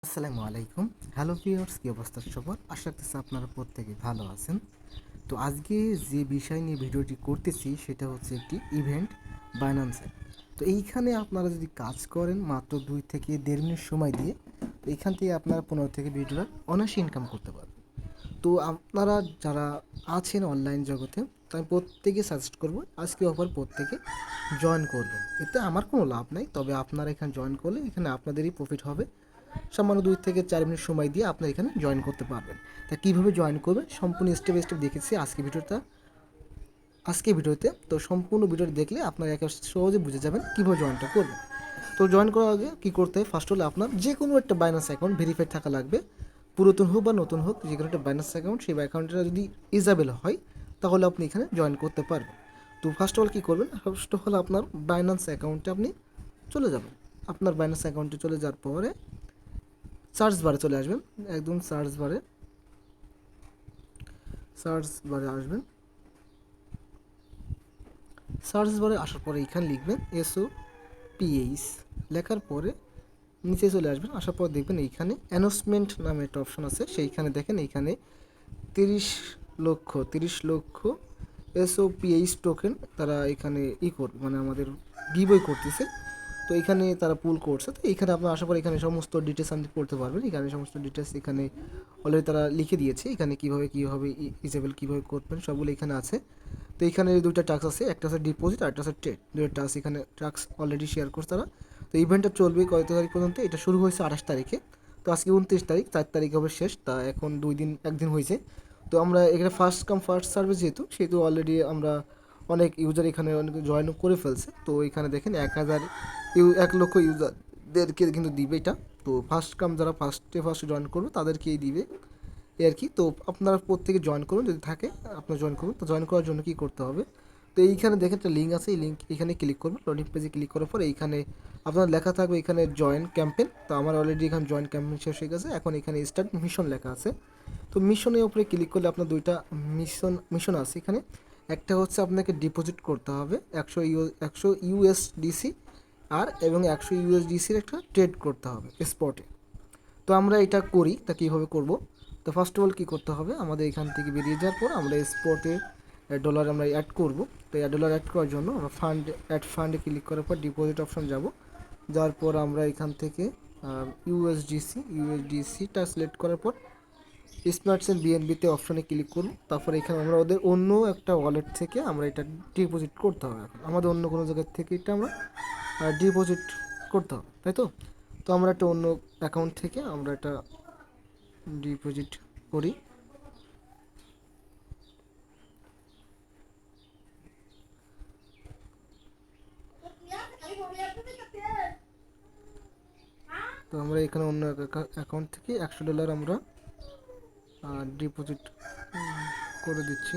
আসসালামু আলাইকুম। Hello viewers, কী অবস্থা সবার? আশা করতেছি আপনারা প্রত্যেকে ভালো আছেন। তো আজকে যে বিষয় নিয়ে ভিডিওটি করতেছি সেটা হচ্ছে একটি ইভেন্ট বাইন্যান্সে। তো এইখানে আপনারা যদি কাজ করেন মাত্র 2 থেকে 1.5 মিনিট সময় দিয়ে, তো এইখান থেকে আপনারা 15 থেকে 20 ডলার অনায়াসে ইনকাম করতে পারবেন। তো আপনারা যারা আছেন অনলাইন জগতে, তো আমি প্রত্যেকে সাজেস্ট করবো আজকে অফার প্রত্যেকে জয়েন করবেন। এতে আমার কোনো লাভ নাই, তবে আপনারা এখানে জয়েন করলে এখানে আপনাদেরই প্রফিট হবে। সামান্য 2 থেকে 4 মিনিট সময় দিয়ে আপনার এখানে জয়েন করতে পারবেন। তা কীভাবে জয়েন করবেন সম্পূর্ণ স্টেপ বাই স্টেপ দেখেছি আজকে ভিডিওতে। তো সম্পূর্ণ ভিডিওটি দেখলে আপনারা একেবারে সহজে বুঝে যাবেন কীভাবে জয়েনটা করবেন। তো জয়েন করার আগে কী করতে হয়, ফার্স্ট হলো আপনার যে কোনো একটা বাইন্যান্স অ্যাকাউন্ট ভেরিফাইড থাকা লাগবে। পুরাতন হোক বা নতুন হোক, যে কোনো একটা বাইন্যান্স অ্যাকাউন্ট, সেই অ্যাকাউন্টটা যদি ইজাবেল হয় তাহলে আপনি এখানে জয়েন করতে পারবেন। তো ফার্স্ট অফ অল কী করবেন, ফার্স্ট অফ অল আপনার বাইন্যান্স অ্যাকাউন্টে আপনি চলে যাবেন। আপনার বাইন্যান্স অ্যাকাউন্টে চলে যাওয়ার পরে সার্চ বারে চলে আসবেন। একদম সার্চ বারে আসবেন। সার্চ বারে আসার পরে এখানে লিখবেন SOPH, লেখার পরে নিচে চলে আসবেন। আসার পর দেখবেন এইখানে অ্যানাউন্সমেন্ট নামে একটা অপশন আছে, সেইখানে দেখেন এইখানে 30 লক্ষ SOPH টোকেন তারা এখানে করবে, মানে আমাদের গিভওয়ে করতেছে। তো এখানে তারা পুল করছে। তো এইখানে আপনার আসার পর এখানে সমস্ত ডিটেলস আপনি পড়তে পারবেন। এখানে সমস্ত ডিটেলস এখানে অলরেডি তারা লিখে দিয়েছে। এখানে কীভাবে ইজেবল কীভাবে করবেন সবগুলো এখানে আছে। তো এখানে দুইটা টাস্ক আছে, একটা আছে ডিপোজিট আর একটা আছে ট্রেড। দুইটা টাস্ক এখানে অলরেডি শেয়ার করছে তারা। তো ইভেন্টটা চলবে কত তারিখ পর্যন্ত? এটা শুরু হয়েছে 28 তারিখে। তো আজকে 29 তারিখ, 4 তারিখ হবে শেষ। তা এখন 1 দিন হয়েছে। তো আমরা এখানে ফার্স্ট কাম ফার্স্ট সার্ভিস সেহেতু অলরেডি আমরা অনেক ইউজার এখানে অনেক জয়েন করে ফেলছে। তো এখানে দেখেন 1 লক্ষ ইউজারদেরকে কিন্তু দিবে এটা। তো ফার্স্ট কাম যারা ফার্স্ট জয়েন করবে তাদেরকেই দিবে এই আর কি। তো আপনারা প্রত্যেকে জয়েন করুন, যদি থাকে আপনারা জয়েন করুন। তো জয়েন করার জন্য কী করতে হবে, তো এইখানে দেখেন একটা লিঙ্ক আছে, এই লিঙ্ক এখানে ক্লিক করবেন। লোডিং পেজে ক্লিক করার পর এইখানে আপনার লেখা থাকবে এখানে জয়েন ক্যাম্পেন। তো আমার অলরেডি এখানে জয়েন ক্যাম্পেন শেষ হয়ে গেছে। এখন এখানে স্টার্ট মিশন লেখা আছে। তো মিশনের উপরে ক্লিক করলে আপনার দুইটা মিশন আছে এখানে। একটা হচ্ছে আপনাকে ডিপোজিট করতে হবে 100 USDC এবং 100 USDCর একটা ট্রেড করতে হবে স্পটে। তো আমরা এটা করি, তা কীভাবে করব? তো ফার্স্ট অফ অল কী করতে হবে, আমাদের এখান থেকে বেরিয়ে যাওয়ার পর আমরা স্পটে ডলার আমরা অ্যাড করব। তো ডলার অ্যাড করার জন্য আমরা ফান্ডে ক্লিক করার পর ডিপোজিট অপশন যাব। যাওয়ার পর আমরা এখান থেকে ইউএসডিসিটা সিলেক্ট করার পর স্মার্টস অ্যান্ড বিএনবিতে অপশনে ক্লিক করব। তারপর এখানে আমরা ওদের অন্য একটা ওয়ালেট থেকে আমরা এটা ডিপোজিট করতে হবে। এখন আমাদের অন্য কোনো জায়গার থেকে এটা আমরা ডিপোজিট করতে হবে, তাই তো? তো আমরা একটা অন্য অ্যাকাউন্ট থেকে আমরা এটা ডিপোজিট করি। তো আমরা এখানে অন্য অ্যাকাউন্ট থেকে $100 আমরা ডিপোজিট করে দিচ্ছি।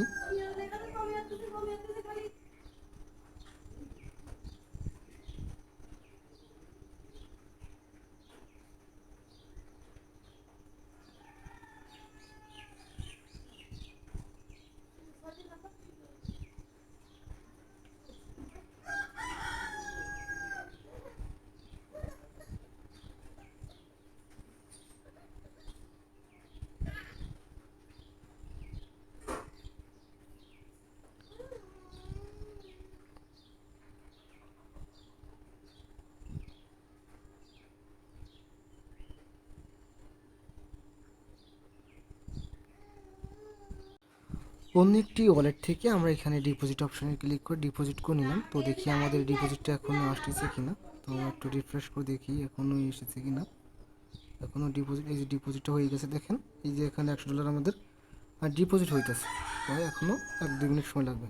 অন্য একটি ওয়ালেট থেকে আমরা এখানে ডিপোজিট অপশনে ক্লিক করে ডিপোজিট করে নিলাম। তো দেখি আমাদের ডিপোজিটটা এখনও আসতেছে কিনা। তো আমরা একটু রিফ্রেশ করে দেখি এখনও এসেছে কিনা। এখনও ডিপোজিট, এই যে ডিপোজিটটা হয়ে গেছে দেখেন, এই যে এখানে $100 আমাদের ডিপোজিট হইতেছে। তাই এখনও 1-2 মিনিট সময় লাগবে।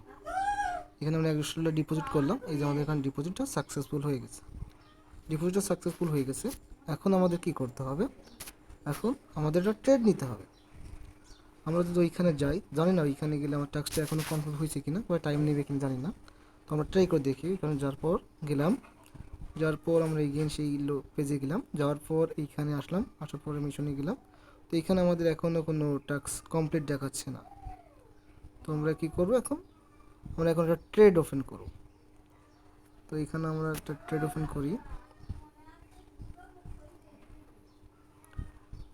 এখানে আমরা $100 ডিপোজিট করলাম, এই যে আমাদের এখানে ডিপোজিটটা সাকসেসফুল হয়ে গেছে। এখন আমাদের কি করতে হবে, এখন আমাদের একটা ট্রেড নিতে হবে। আমরা যদি ওইখানে যাই, জানি না ওইখানে গেলে আমার টাস্কটা এখনও কমপ্লিট হয়েছে কিনা বা টাইম নেবে কিনা জানি না। তো আমরা ট্রাই করে দেখি। এখানে যাওয়ার পর আমরা এগেইন সেই পেজে গেলাম। যাওয়ার পর এইখানে আসলাম, আসার পরে মিশনে গেলাম। তো এখানে আমাদের এখনও কোনো টাস্ক কমপ্লিট দেখাচ্ছে না। তো আমরা কী করবো, আমরা এখন একটা ট্রেড ওপেন করব। তো এখানে আমরা একটা ট্রেড ওপেন করি।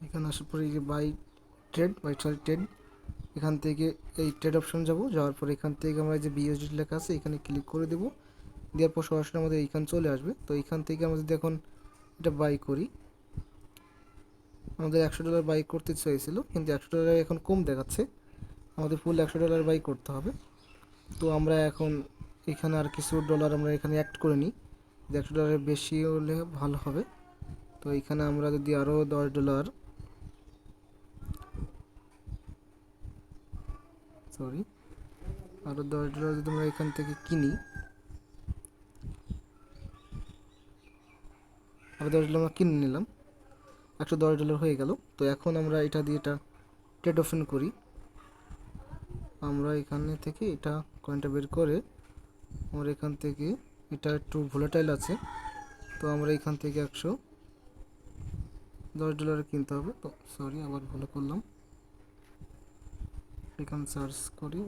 এখানে আসার পরে এই যে ট্রেড, এখান থেকে এই ট্রেড অপশন যাব, যাওয়ার পর এখান থেকে আমরা যে বিএসডি লেখা আছে এখানে ক্লিক করে দেবো। দেওয়ার পর সরাসরি আমাদের এইখান চলে আসবে। তো এইখান থেকে আমরা যদি এখন এটা বাই করি, আমাদের $100 বাই করতে চাইছিল, কিন্তু $100 এখন কম দেখাচ্ছে, আমাদের ফুল $100 বাই করতে হবে। তো আমরা এখন এখানে আর কিছু ডলার আমরা এখানে অ্যাড করে নিই, যে $100 বেশি হলে ভালো হবে। তো এখানে আমরা যদি আরও $10, সরি, আরও $10 যদি আমরা এখান থেকে কিনি, আরও $10 আমরা কিনে নিলাম, $110 হয়ে গেল। তো এখন আমরা এটা দিয়ে এটা ট্রেড অপশন করি। আমরা এখানে থেকে এটা কয়েনটা বের করে আমরা এখান থেকে, এটা একটু ভোলাটাইল আছে, তো আমরা এখান থেকে $110 কিনতে হবে। তো সরি, আবার ভুল করলাম, এখানে সার্চ করি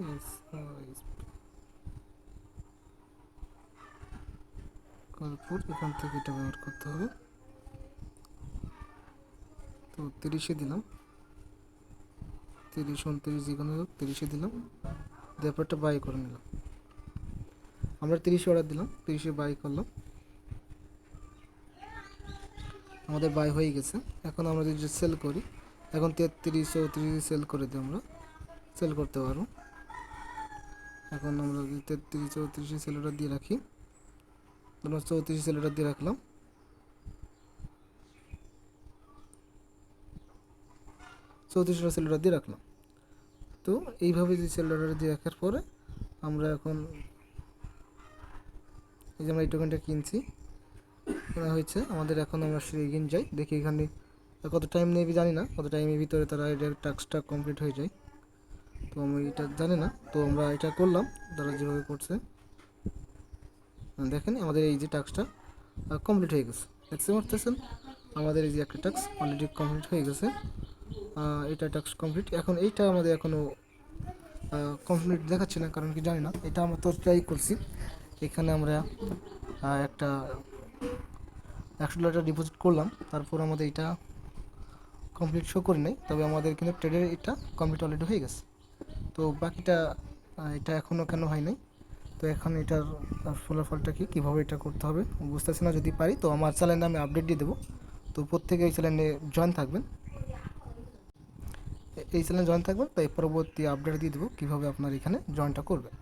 করার পর এখান থেকে এটা ব্যবহার করতে হবে। তো 30-এ দিলাম, 30-29 যেখানে হোক 30-এ দিলাম, ব্যাপারটা বাই করে নিলাম। আমরা 30-এ অর্ডার দিলাম, 30-এ বাই করলাম, আমাদের বাই হয়ে গেছে। এখন আমরা যদি সেল করি, এখন 33-34 সেল করে দিই, আমরা সেল করতে পারবো। এখন আমরা যদি 33-34 সেল অর্ডার দিয়ে রাখি, আমরা 34 সেল অর্ডার দিয়ে রাখলাম, 34 সেল অর্ডার দিয়ে রাখলাম। তো এইভাবে যে সেল অর্ডার দিয়ে রাখার পরে আমরা এখন এই যে আমরা এই টোকেনটা কিনছি, কেনা হয়েছে আমাদের। এখন আমরা এগিয়ে যাই, দেখি এখানে কত টাইম নেবে জানি না, কত টাইমের ভিতরে তারা এটা টাস্কটা কমপ্লিট হয়ে যায়, তো আমি এটা জানি না। তো আমরা এটা করলাম, তারা যেভাবে করছে দেখেন, আমাদের এই যে টাস্কটা কমপ্লিট হয়ে গেছে, দেখতে পারতেছেন আমাদের এই যে একটা টাস্ক অলরেডি কমপ্লিট হয়ে গেছে। এটা টাস্ক কমপ্লিট। এখন এইটা আমাদের এখনও কমপ্লিট দেখাচ্ছে না, কারণ কি জানি না, এটা আমরা তো ট্রাই করছি। এখানে আমরা একটা $100 ডিপোজিট করলাম, তারপর আমাদের এটা কমপ্লিট শো করে নেই, তবে আমাদের কিন্তু ট্রেডের এটা কমপ্লিট অলরেডি হয়ে গেছে। তো বাকিটা এটা এখনও কেন হয় নাই, তো এখন এটার ফলাফলটা কীভাবে এটা করতে হবে বুঝতেছি না। যদি পারি তো আমার চ্যানেলে আমি আপডেট দিয়ে দেবো, তো প্রত্যেকে এই চ্যানেলে জয়েন থাকবেন, এই চ্যানেলে জয়েন থাকবেন, তাই পরবর্তী আপডেট দিয়ে দেবো কীভাবে আপনার এখানে জয়েনটা করবেন।